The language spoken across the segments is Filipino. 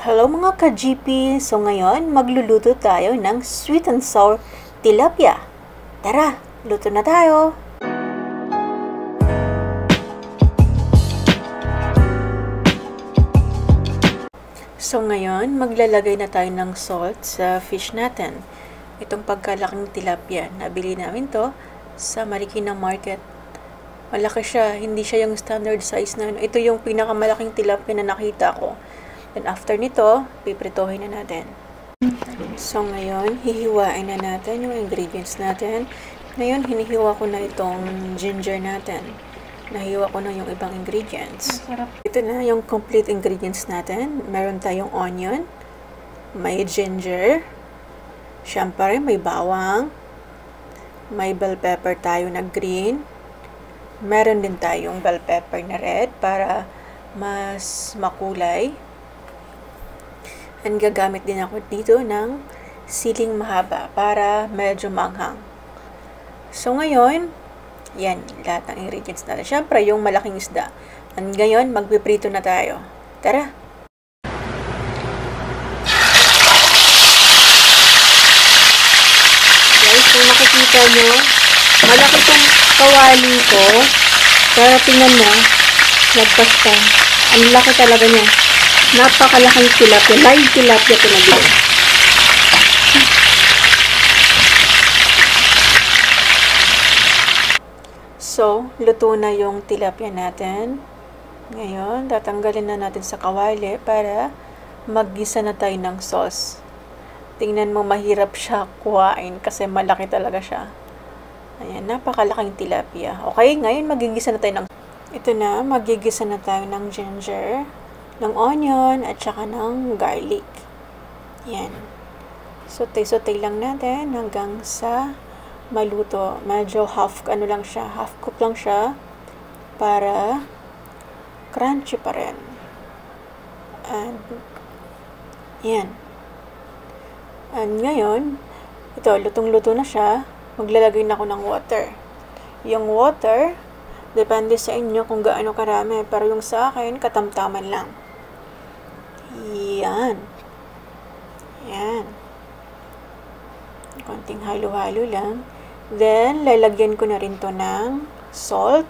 Hello mga ka-GP! So ngayon, magluluto tayo ng Sweet and Sour Tilapia. Tara, luto na tayo! So ngayon, maglalagay na tayo ng salt sa fish natin. Itong pagkalaking tilapia, nabili namin to sa Marikina Market. Malaki siya, hindi siya yung standard size na. Ito yung pinakamalaking tilapia na nakita ko. Then after nito, pipritohin na natin. So ngayon, hihiwain na natin yung ingredients natin. Ngayon, hinihiwa ko na itong ginger natin. Nahiwa ko na yung ibang ingredients. Ito na yung complete ingredients natin. Meron tayong onion, may ginger, syempre may bawang, may bell pepper tayo na green, meron din tayong bell pepper na red para mas makulay. And gagamit din ako dito ng siling mahaba para medyo manghang. So ngayon, yan, lahat ng ingredients natin. Siyempre, yung malaking isda. And ngayon, magpiprito na tayo. Tara! Guys, kung nakikita nyo, malaki itong kawali ko. Pero tingnan mo, lagpas pa. Ang laki talaga niya. Napakalaking tilapia. Live tilapia ito na dito. So, luto na yung tilapia natin. Ngayon, tatanggalin na natin sa kawali para maggisa na tayo ng sauce. Tingnan mo, mahirap siya kuhain kasi malaki talaga siya. Ayan, napakalaking tilapia. Okay, ngayon magigisa na tayo ng... Ito na, magigisa na tayo ng ginger, ng onion, at saka ng garlic. Yan. Sote-sote lang natin hanggang sa maluto. Medyo half cook lang siya para crunchy pa rin. And yan. And ngayon, ito, lutong-luto na siya. Maglalagay na ako ng water. Yung water, depende sa inyo kung gaano karami. Pero yung sa akin, katamtaman lang. Yan. Yan. Konting halo-halo lang. Then, lalagyan ko na rin to ng salt.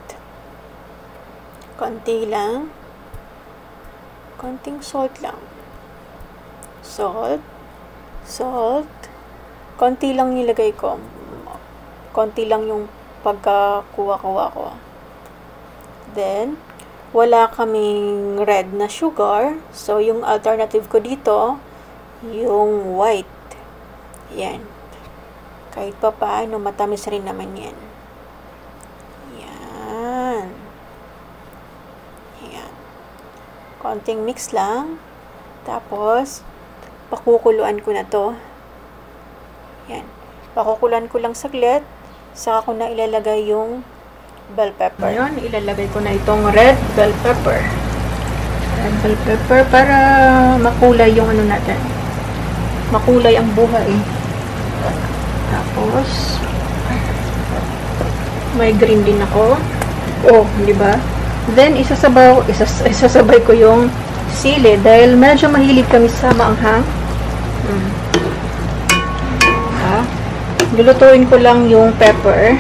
Konti lang. Konting salt lang. Salt. Salt. Konti lang nilagay ko. Konti lang yung pagkakuha-kuha ko. Then, wala kaming red na sugar. So, yung alternative ko dito, yung white. Yan. Kahit pa paano, matamis rin naman yan. Yan. Yan. Konting mix lang. Tapos, pakukuluan ko na to. Yan. Pakukuluan ko lang saglit. Saka ko na ilalagay yung bell pepper. Ngayon, ilalagay ko na itong red bell pepper. Red bell pepper para makulay yung ano natin. Makulay ang buhay. Tapos, may green din ako. Oh, di ba? Then, isasabay ko yung sili dahil medyo mahilig kami sa maanghang. Lulutuin ko lang yung pepper.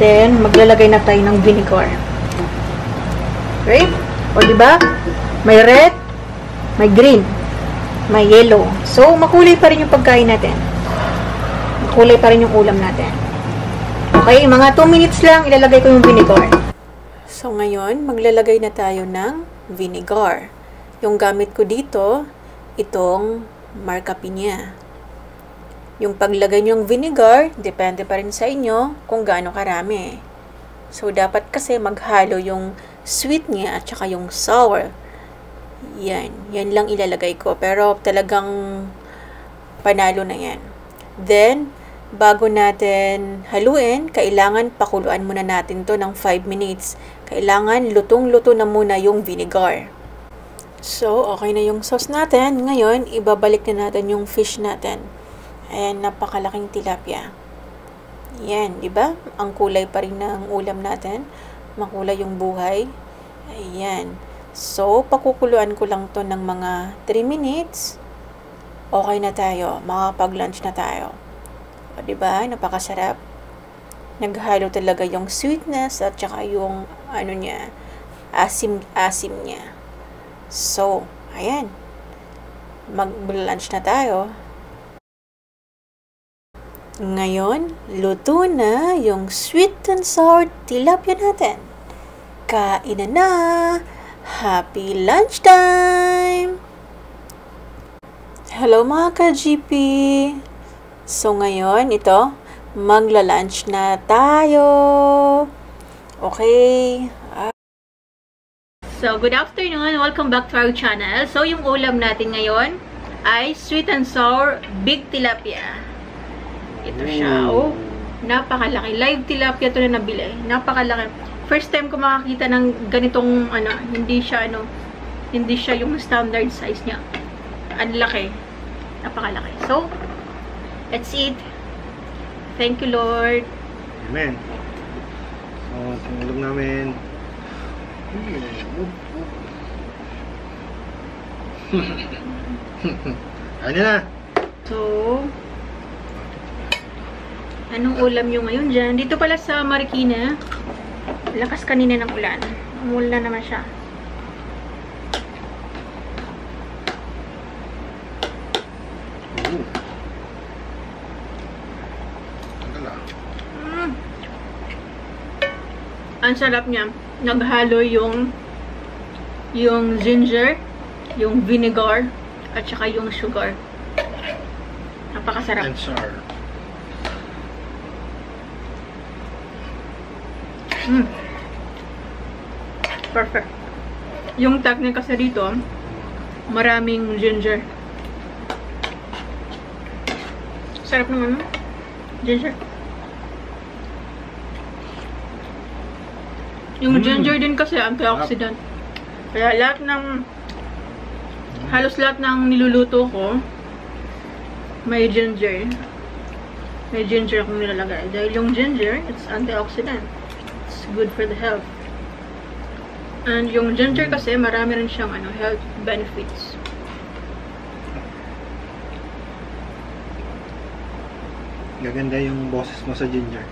Then, maglalagay na tayo ng vinegar. Right? O, di ba? May red, may green, may yellow. So, makulay pa rin yung pagkain natin. Kulay pa rin yung ulam natin. Okay, mga 2 minutes lang, ilalagay ko yung vinegar. So, ngayon, maglalagay na tayo ng vinegar. Yung gamit ko dito, itong marca pinya. Yung paglagay nyo ng vinegar, depende pa rin sa inyo kung gaano karami. So, dapat kasi maghalo yung sweet niya at saka yung sour. Yan. Yan lang ilalagay ko. Pero talagang panalo na yan. Then, bago natin haluin, kailangan pakuluan muna natin to ng 5 minutes. Kailangan lutong-luto na muna yung vinegar. So, okay na yung sauce natin. Ngayon, ibabalik na natin yung fish natin. Ayan, napakalaking tilapia. Yan, di ba? Ang kulay pa rin ng ulam natin. Makulay yung buhay. Ayan. So, pakukuluan ko lang to ng mga 3 minutes. Okay na tayo. Makapag-lunch na tayo. O, diba? Napakasarap. Naghalo talaga yung sweetness at saka yung niya, asim niya. So, ayan. Mag-lunch na tayo. Ngayon, luto na yung sweet and sour tilapia natin. Kain na! Happy lunchtime! Hello mga ka-GP! So ngayon, ito, magla-lunch na tayo! Okay? So, good afternoon! Welcome back to our channel. So, yung ulam natin ngayon ay sweet and sour big tilapia. Ito siya, oh. Napakalaki. Live tilapia to na nabili. Napakalaki. First time ko makakita ng ganitong, hindi siya yung standard size niya. Ang laki. Napakalaki. So, let's eat. Thank you, Lord. Amen. So, sinulog namin. Ano na? So, anong ulam nyo ngayon dyan? Dito pala sa Marikina, lakas kanina ng ulan. Umulan naman siya. Ang sarap niya. Naghalo yung ginger, yung vinegar, at saka yung sugar. Napakasarap. And sour. Perfect. Yung technique kasi dito, maraming ginger. Sarap ng ginger. Yung ginger din kasi antioxidant. Kaya halos lahat ng niluluto ko, may ginger. May ginger akong nilalagay. Dahil yung ginger, it's antioxidant. It's good for the health. And yung ginger kasi, marami rin siyang health benefits. Gaganda yung boses mo sa ginger.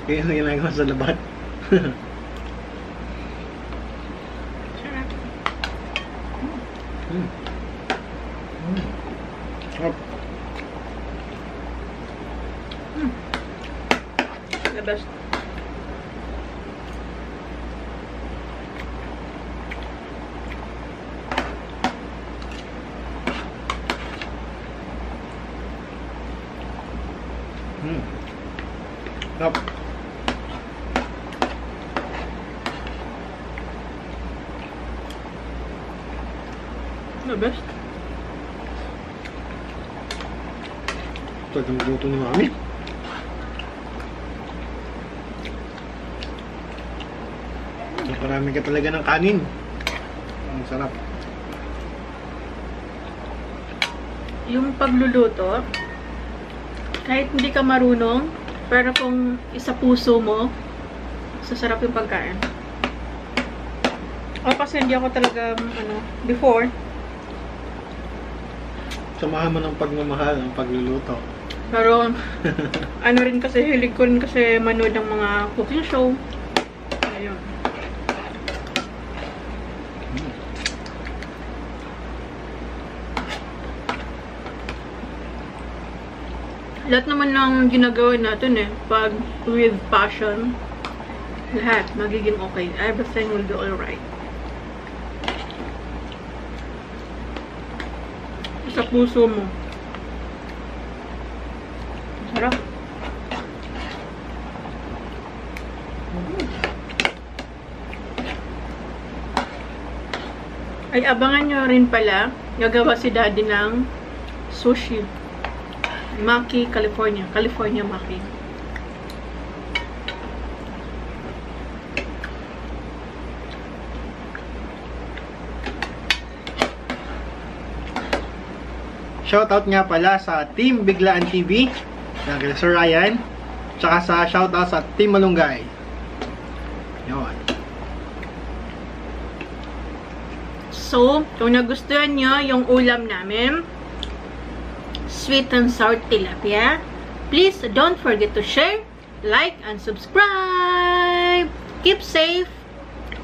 Kaya yung ginagawa sa labat. Sarap. The best. Up. The best. Ito ang luto ni Mami. Naparami ka talaga ng kanin. Ang sarap. Yung pagluluto, kahit hindi ka marunong, pero kung isa puso mo, sasarap yung pagkain. O kasi hindi ako talaga, before. Samahan mo ng pagmamahal ang pagluluto. Pero, rin kasi, hilig ko rin kasi manood ng mga cooking show. Ayun. Lahat naman ng ginagawa natin pag with passion, lahat magiging okay. Everything will be alright. Sa puso mo. Sarap. Ay, abangan nyo rin pala, gagawa si Daddy ng sushi. Maki, California. California Maki. Shoutout nga pala sa Team Biglaan TV, ng Sir Ryan, tsaka sa shoutout sa Team Malunggay. Yun. So, kung nagustuhan nyo yung ulam namin, Sweet and Sour Tilapia, please don't forget to share, like, and subscribe. Keep safe,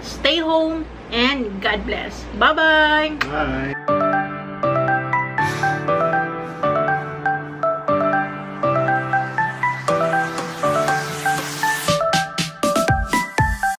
stay home, and God bless. Bye-bye! Bye!